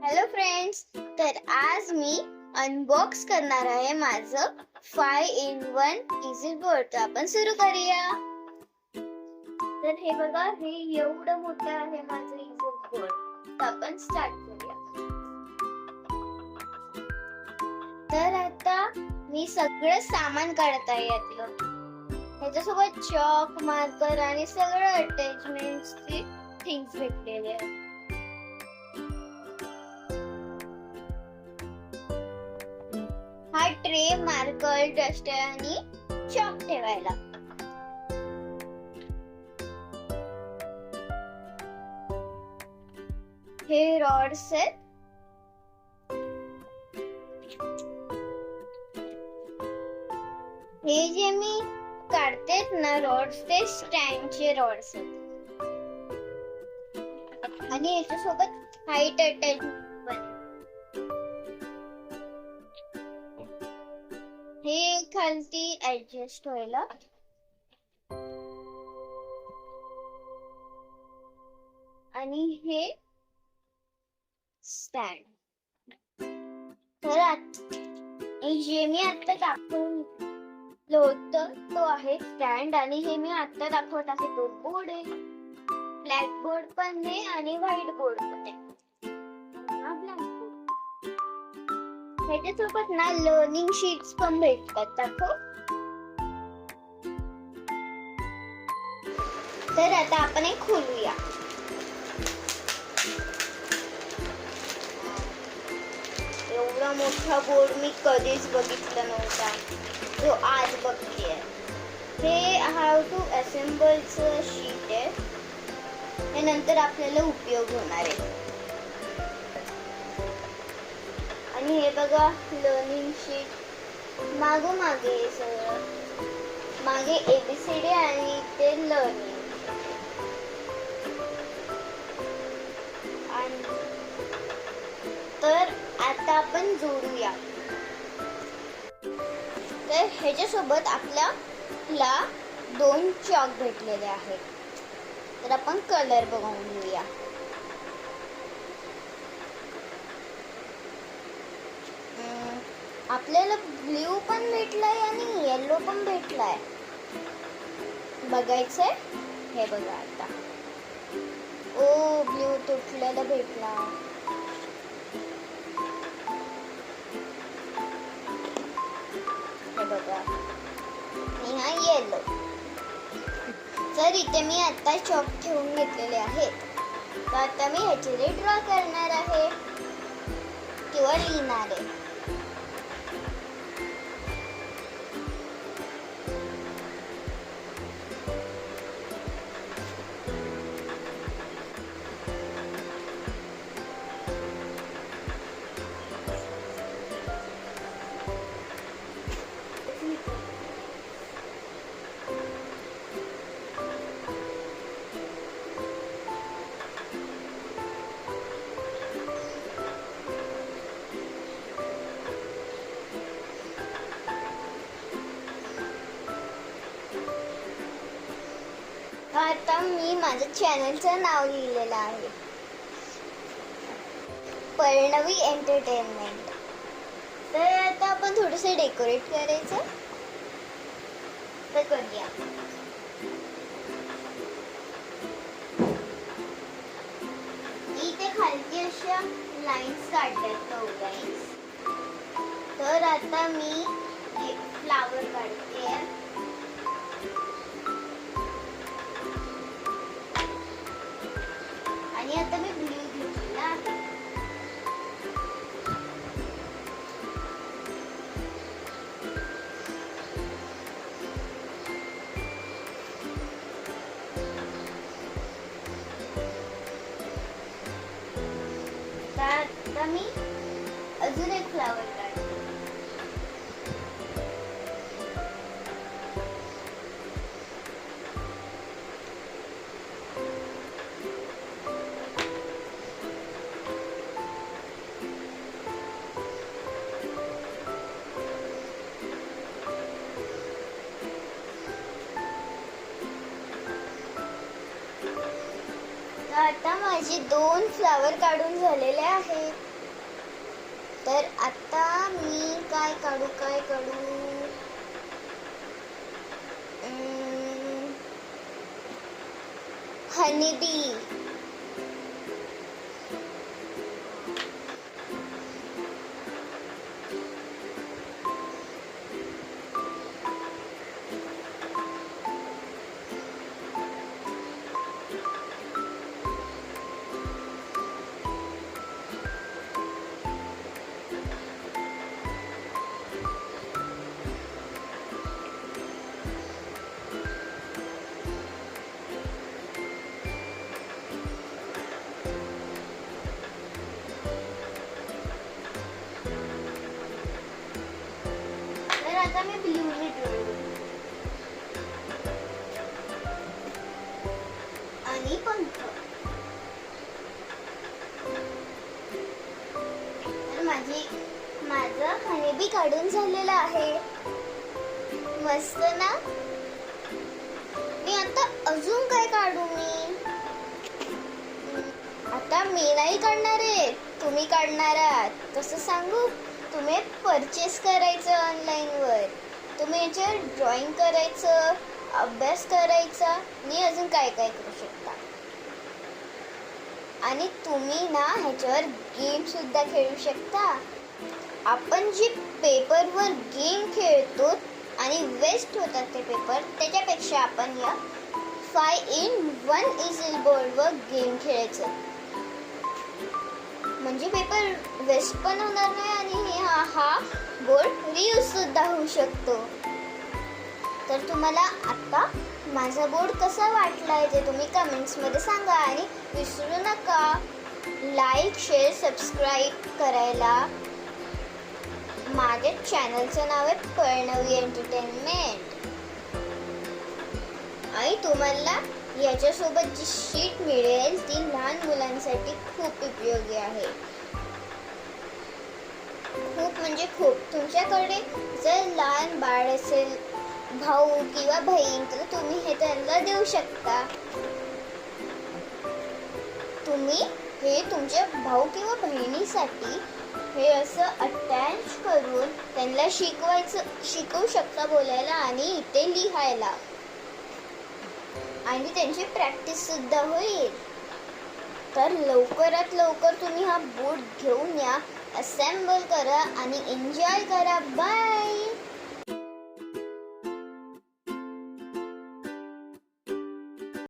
Hello friends, तर आज मी unbox करणार आहे माझं 5-in-1 इझी बोर्ड. तर आपण सुरू करूया. तर हे बघा, हे एवढं मोठं आहे माझं इझी बोर्ड. तर आपण स्टार्ट करूया. तर आता मी सगळं सामान काढत आहे यातलं. ह्याच्यासोबत चॉक, मार्कर आणि सगळं अटॅचमेंट्सचे थिंग्स भेटलेले आहेत. हा ट्रे, मार्कर, डस्टर आणि चॉक ठेवायला. हे रॉड्स आहेत. हे जे मी काढतेत ना रॉड्स, ते स्टँडचे रॉड्स आहेत. आणि याच्यासोबत हाईट अटॅचमेंट पण. हे खालती ऍडजस्ट व्हायला. आणि हे स्टँड. तर जे मी आता दाखवलं होतं तो आहे स्टँड, आणि हे मी आता दाखवत आहे तो बोर्ड आहे. ब्लॅक बोर्ड पण आहे आणि व्हाईट बोर्ड पण आहे. हा ब्लॅक बोर्ड. ह्याच्यासोबत ना लर्निंग शीट्स पण भेटतात. दाखव. तर आता आपण एक खोलूया. एवढा मोठा बोर्ड मी कधीच बघितला नव्हता. तो आज बघतेय. हे हाऊ टू असेंबलचं शीट आहे. हे नंतर आपल्याला उपयोग होणार आहे. आणि हे बघा लर्निंग शीट. मागे सगळं मागे ABCD आणि ते लर्निंग. तर आता आपण जोडूया. तर ह्याच्यासोबत आपल्याला 2 चॉक भेटलेले आहेत. तर आपण कलर बघून घेऊया. आपल्याला ब्ल्यू पण भेटलाय आणि येलो पण भेटलाय. बघायचंय. हे बघा आता. ओ, ब्ल्यू तुटलेला भेटला. हे बघा. आणि हा येलो. तर इथे मी आता चॉक ठेवून घेतलेले आहेत. तर आता मी ह्याचे ड्रॉ करणार आहे किंवा लिहिणार आहे. आता मी माझ्या चॅनलचं नाव लिहिलेलं आहे, पर्णवी एंटरटेनमेंट. तर आता आपण थोडंसं डेकोरेट करायचं. तर करूया. इथे खालती अशा लाईन्स काढल्यात, 9 लाईन्स. तर आता मी फ्लावर काढते. आणि आता मी ब्ल्यू घेतलेला आहे. आता मी अजून एक फ्लावर काढते. आता माझे 2 फ्लावर काढून झालेले आहेत. तर आता मी काय काढू हनीबी. तर आता मी ब्लू आणि पंख. तर माझं हनीबी काढून झालेलं आहे. मस्त ना. मी आता अजून काय काढू आता मी नाही काढणार आहे, तुम्ही काढणार आहात. तसं सांगू, तुम्ही परचेस करायचं ऑनलाईन वर. तुम्ही याच्यावर ड्रॉइंग करायचं, अभ्यास करायचा आणि अजून काय काय करू शकता. आणि तुम्ही ना ह्याच्यावर गेम सुद्धा खेळू शकता. आपण जे पेपरवर गेम खेळतो आणि वेस्ट होतात ते पेपर, त्याच्यापेक्षा आपण या 5-in-1 इझिल बोर्डवर गेम खेळायचं. म्हणजे पेपर वेस्ट पण होणार नाही आणि हा बोर्ड रियूज सुद्धा होऊ शकतो. तर तुम्हाला आता माझा बोर्ड कसा वाटलाय ते तुम्ही कमेंट्स मध्ये सांगा. आणि विसरू नका लाईक, शेअर, सबस्क्राईब करायला. माझ्या चॅनलचं नाव आहे प्रणवी एंटरटेनमेंट. आणि तुम्हाला याच्यासोबत जी शीट मिळेल ती लहान मुलांसाठी खूप उपयोगी आहे. खूप म्हणजे खूप. तुमच्याकडे जर लहान बाळ असेल, भाऊ किंवा बहीण, तर तुम्ही हे त्यांना देऊ शकता. तुम्ही हे तुमच्या भाऊ किंवा बहिणीसाठी हे असं अटॅच करून त्यांना शिकवू शकता बोलायला आणि इथे लिहायला. आणि त्यांची प्रॅक्टिस सुद्धा होईल. तर लवकरात लवकर तुम्ही हा बोर्ड घेऊन या, असेंबल करा आणि एन्जॉय करा. बाय.